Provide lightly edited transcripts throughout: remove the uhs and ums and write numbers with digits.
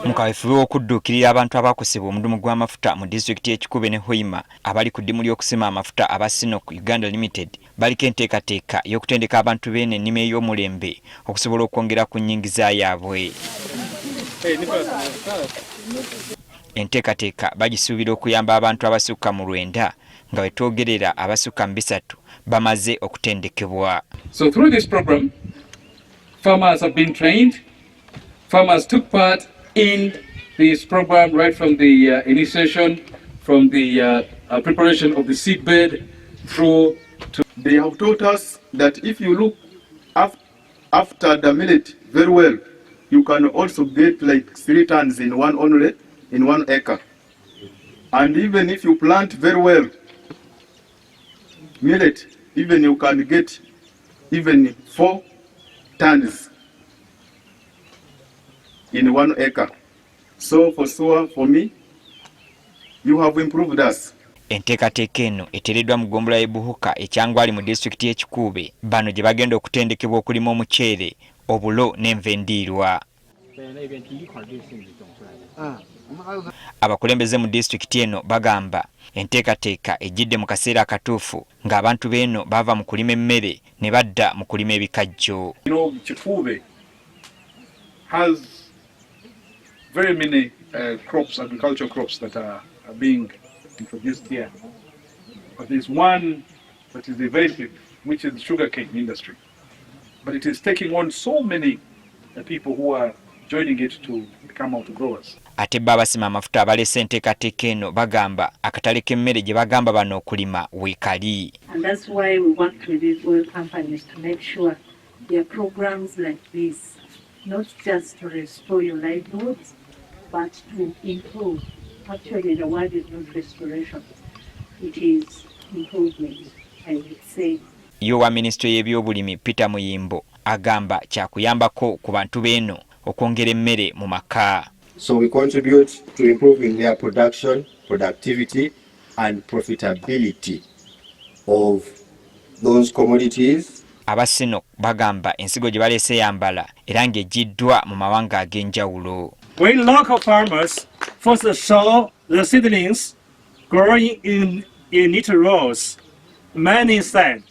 Mukaweefube w'okudduukirira abantu abaakosebwa omudumu gw'amafuta mu disitulikiti y'e Kikuube ne Hoima abali ku ddimu ly'okusima amafuta aba CNOOC Uganda Limited baliko enteekateeka y'okutendeka abantu b'eno ennima ey'omulembe okusobola okwongera ku nnyingiza yaabwe. Enteekateeka bagisuubira okuyamba abantu abasukka mu 9 nga bwe twogerera abasukka mu 3 bamaze okutendekebwa. So through this program, farmers have been trained. Farmers took part in this program right from the initiation, from the preparation of the seed bed through to... They have taught us that if you look after the millet very well, you can also get like 3 tons in one acre. And even if you plant very well millet, even you can get even 4 tons in 1 acre. So for sure, for me, you have improved us. Enteekateeka eno eteereddwa mu ggombolola y'e Buhuka e Kyangwali mu disitulikiti y'e Kikuube bano gye bagenda okutendekebwa okulima omuceere, obulo n'enva endiirwa. Abakulembeze mu disitulikiti eno bagamba enteekateeka ejjidde mu kaseera akatuufu ng'abantu b'eno bava mu kulima emmere ne badda mu kulima ebikajjo. Kikuube has very many crops, agricultural crops that are being introduced here. But there's one that is evasive, which is the sugarcane industry. But it is taking on so many people who are joining it to become out growers. Ate Abasima amafuta abaleese enteekateeka eno bagamba akatale k'emmere gye bagamba bano okulima weekali. And that's why we work with these oil companies to make sure there are programs like this, not just to restore your livelihoods, but to improve. Actually, the word is not restoration, it is improvement, I would say. Yowa Minisitule y'ebyobulimi Peter Muyimbo agamba kyakuyambako ku bantu b'eno okwongera emmere mu maka. So we contribute to improving their production, productivity and profitability of those commodities. Abasino bagamba ensigo gye baleese yambala era ng'ejjiddwa mu mawanga ag'enjawulo. When local farmers first saw the seedlings growing in neat rows, many said,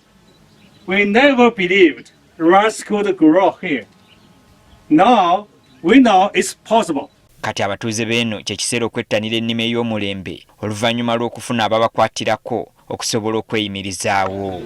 "We never believed rice could grow here. Now we know it's possible." Kati abatuuze b'eno kye kiseera okwettanira ennima ey'omulembe oluvannyuma lw'okufuna ababakwatirako okusobola okweyimirizaawo.